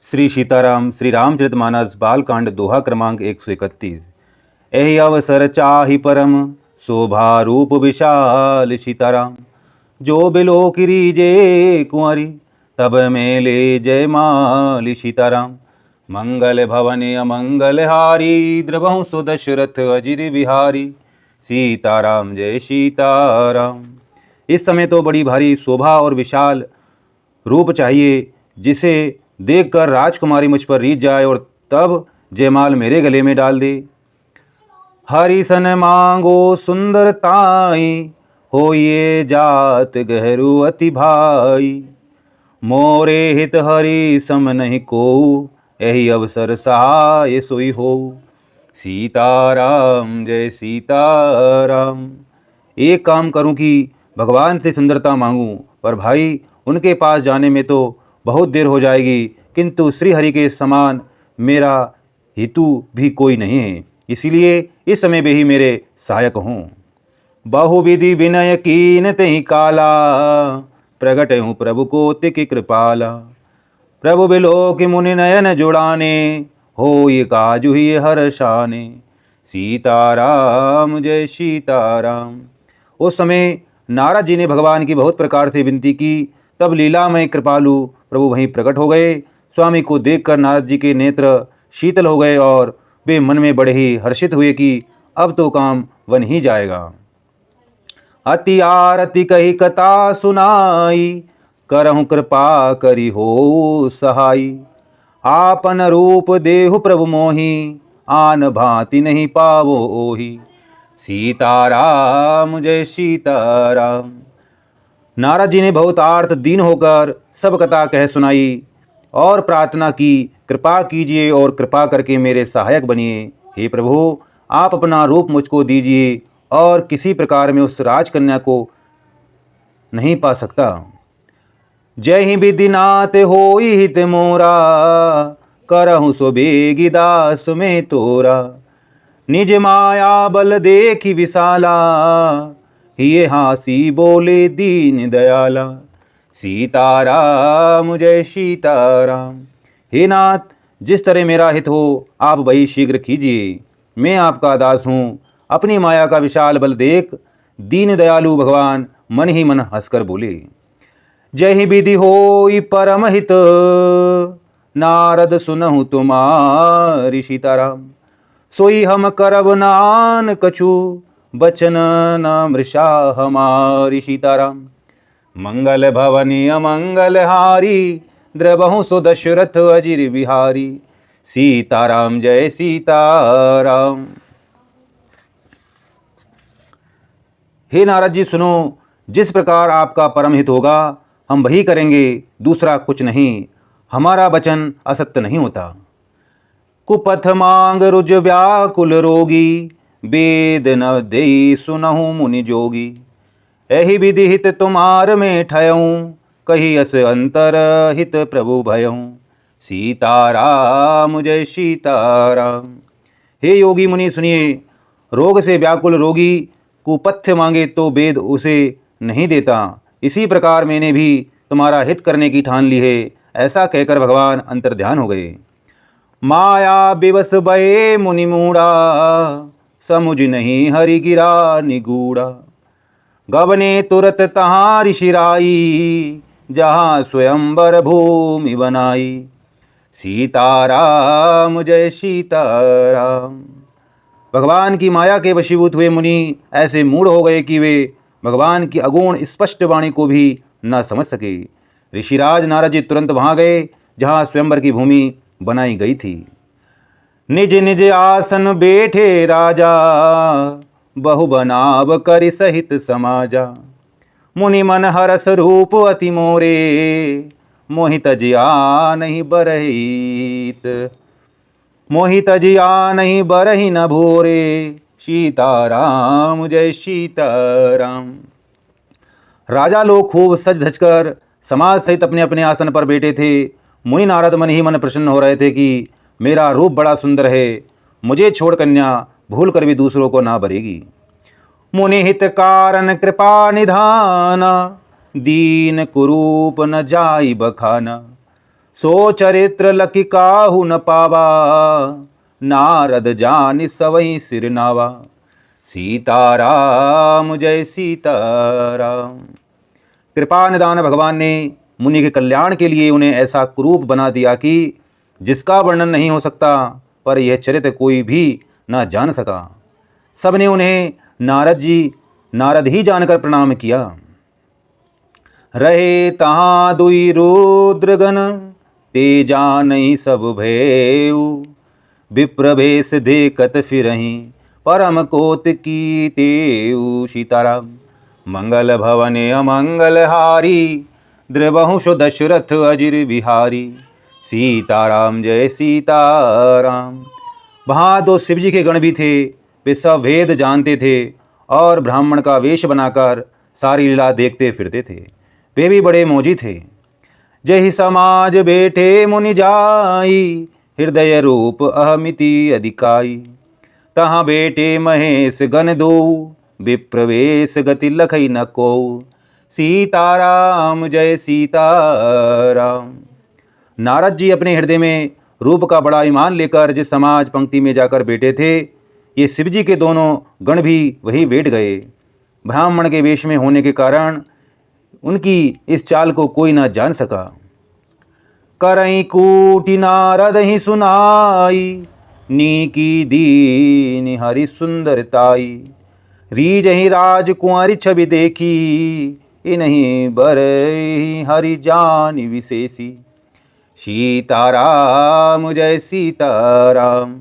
श्री सीताराम श्री रामचरितमानस बालकांड दोहा क्रमांक 131। एहि अवसर चाहि परम शोभा रूप विशाल सीताराम। जो बिलो कीजे कुंवरी तब में ले जयमाल सीताराम। मंगल भवन अमंगल हारी द्रवहु सो दशरथ अजिर बिहारी। सीताराम जय सीताराम। इस समय तो बड़ी भारी शोभा और विशाल रूप चाहिए जिसे देखकर राजकुमारी मुझ पर रीझ जाए और तब जयमाल मेरे गले में डाल दे। हरि सन मांगो सुंदरताई हो ये जात गहरू अति भाई। मोरे हित हरि सम नहीं को यही अवसर सहाय सोई हो। सीताराम जय सीताराम। एक काम करूं कि भगवान से सुंदरता मांगूं, पर भाई उनके पास जाने में तो बहुत देर हो जाएगी, किंतु श्री हरि के समान मेरा हितु भी कोई नहीं है, इसीलिए इस समय वे ही मेरे सहायक हों। बहुविधि विनय कीन तहि काला प्रगट हूँ प्रभु को तिक कृपाला। प्रभु बिलोक मुनि नयन जुड़ाने हो ये काजु ही हर शाने। सीताराम जय सीताराम। उस समय नारद जी ने भगवान की बहुत प्रकार से विनती की, तब लीलामय कृपालु प्रभु वहीं प्रकट हो गए। स्वामी को देखकर नारद जी के नेत्र शीतल हो गए और वे मन में बड़े ही हर्षित हुए कि अब तो काम बन ही जाएगा। अति आरती कही कथा सुनाई करहु कृपा करी हो सहाई। आपन रूप देहु प्रभु मोहि आन भांति नहीं पावो ओहि। सीताराम जय सीताराम। नारद जी ने बहुत आर्त दीन होकर सब कथा कह सुनाई और प्रार्थना की, कृपा कीजिए और कृपा करके मेरे सहायक बनिए। हे प्रभु, आप अपना रूप मुझको दीजिए और किसी प्रकार में उस राजकन्या को नहीं पा सकता। जय ही विधिनाथ होई हित मोरा करहु सो बेगी दास में तोरा। निज माया बल देखी विशाला ये हासी बोले दीन दयाला। सीताराम जय सीताराम। हे नाथ, जिस तरह मेरा हित हो आप वही शीघ्र कीजिए। मैं आपका दास हूँ। अपनी माया का विशाल बल देख दीन दयालु भगवान मन ही मन हंसकर बोले। जय ही विधि होई परम हित नारद सुनहु तुम्हारी। सीताराम सोई हम करब नान कछु बचन न मृषा हमारी। सीताराम मंगल भवनी अमंगल हारी द्रवहु सो दशरथ अजिर बिहारी। सीताराम जय सीताराम। हे नारद जी सुनो, जिस प्रकार आपका परम हित होगा हम वही करेंगे, दूसरा कुछ नहीं। हमारा वचन असत्य नहीं होता। कुपथ मांग रुज व्याकुल रोगी वेद न दे सुनहु मुनि जोगी। एहि विधि हित तुम्हार में ठयऊँ कही अस अंतर हित प्रभु भयऊँ। सीताराम जय सीताराम। हे योगी मुनि सुनिए, रोग से व्याकुल रोगी कुपथ्य मांगे तो वेद उसे नहीं देता। इसी प्रकार मैंने भी तुम्हारा हित करने की ठान ली है। ऐसा कहकर भगवान अंतर्ध्यान हो गए। माया विवश भये मुनि मूढ़ा समुझ नहीं हरि गिरा निगूढ़ा। गबने तुरत तहाँ ऋषिराई जहाँ स्वयंवर भूमि बनाई। सीताराम जय सीताराम। भगवान की माया के वशीभूत हुए मुनि ऐसे मूढ़ हो गए कि वे भगवान की अगुण स्पष्ट वाणी को भी न समझ सके। ऋषिराज नारद जी तुरंत वहाँ गए जहाँ स्वयंवर की भूमि बनाई गई थी। निज निज आसन बैठे राजा बहु बनाव करि सहित समाजा। मुनि मन हरस रूप अति मोरे मोहित जिया नहीं बरहित। मोहित जिया नहीं बरहि न भोरे। सीताराम जय सीताराम। राजा लोग खूब सज धज कर समाज सहित अपने अपने आसन पर बैठे थे। मुनि नारद मन ही मन प्रसन्न हो रहे थे कि मेरा रूप बड़ा सुंदर है, मुझे छोड़ कन्या भूल कर भी दूसरों को ना भरेगी। मुनि हित कारण कृपा निधाना दीन कुरूप न जाई बखाना। सो चरित्र लखि काहू न पावा, नारद जानि सवै सिर नावा। सीताराम जय सीताराम। कृपा निदान भगवान ने मुनि के कल्याण के लिए उन्हें ऐसा कुरूप बना दिया कि जिसका वर्णन नहीं हो सकता, पर यह चरित्र कोई भी न जान सका। सबने उन्हें नारद ही जानकर प्रणाम किया। रहे तहाँ दुई रुद्रगण, ते जानहि सब भयउ। विप्रवेश देखत फिरहि, परम कौतुकी तेउ। सीताराम। मंगल भवन अमंगल हारी, द्रवहु सो दशरथ अजिर बिहारी। सीताराम जय सीताराम। वहाँ दो शिव जी के गण भी थे। वे सब वेद जानते थे और ब्राह्मण का वेश बनाकर सारी लीला देखते फिरते थे। वे भी बड़े मौजी थे। जय समाज बैठे मुनि जाई, हृदय रूप अहमिति अधिकाई। तहाँ बेटे महेश गण दो, विप्रवेश गति लखई न को। सीताराम जय सीताराम। नारद जी अपने हृदय में रूप का बड़ा ईमान लेकर जिस समाज पंक्ति में जाकर बैठे थे, ये शिव जी के दोनों गण भी वहीं बैठ गए। ब्राह्मण के वेश में होने के कारण उनकी इस चाल को कोई न जान सका। करई कूटि नारद ही सुनाई, नीकी दीन हरि सुंदरताई। रीजहि राजकुंवरी छवि देखी, इन्हीं बरहि हरि जानि विशेषी। सीताराम जय सीताराम।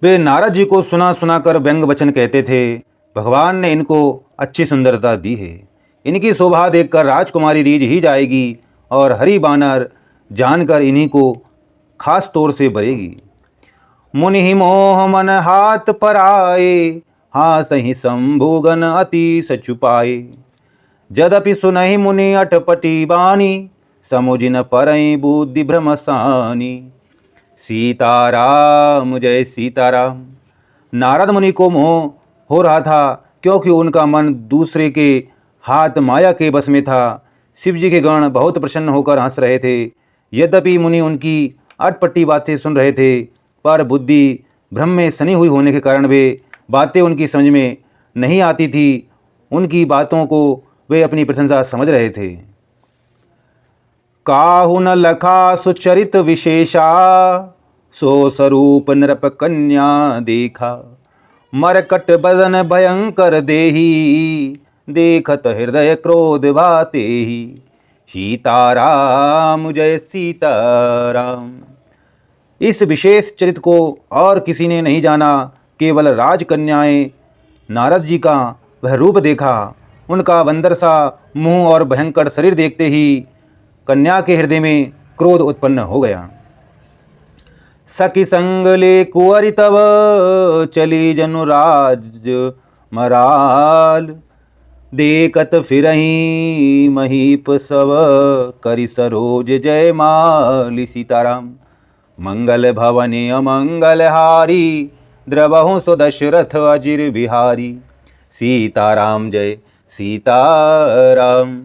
वे नारद जी को सुना सुना कर व्यंग वचन कहते थे। भगवान ने इनको अच्छी सुंदरता दी है। इनकी शोभा देखकर राजकुमारी रीझ ही जाएगी और हरि बानर जानकर इन्हीं को खास तौर से बरेगी। मुनि ही मोह मन हाथ पर आए, हास ही शंभुगन अति सचुपाए। जदपि सुनहि मुनि अटपटी बानी, समुझिन परई बुद्धि भ्रमसानी। सीताराम जय सीताराम। नारद मुनि को मोह हो रहा था, क्योंकि उनका मन दूसरे के हाथ माया के बस में था। शिव जी के गण बहुत प्रसन्न होकर हंस रहे थे। यद्यपि मुनि उनकी अटपटी बातें सुन रहे थे, पर बुद्धि भ्रम में सनी हुई होने के कारण वे बातें उनकी समझ में नहीं आती थी। उनकी बातों को वे अपनी प्रशंसा समझ रहे थे। काहू न लखा सुचरित विशेषा, सो स्वरूप नृप कन्या देखा। मरकट बदन भयंकर देही, देखत हृदय क्रोध भातेहि। सीताराम जय सीताराम। इस विशेष चरित्र को और किसी ने नहीं जाना, केवल राजकन्याएं नारद जी का वह रूप देखा। उनका बंदर सा मुंह और भयंकर शरीर देखते ही कन्या के हृदय में क्रोध उत्पन्न हो गया। सखी संग ले कुंवरी तब, चली जनुराज मराल। देखत फिरहि महीप सब, करि सरोज जय माल। सीताराम। मंगल भवने अमंगल हारी, द्रवहु सो दशरथ अजिर बिहारी। सीताराम जय सीताराम।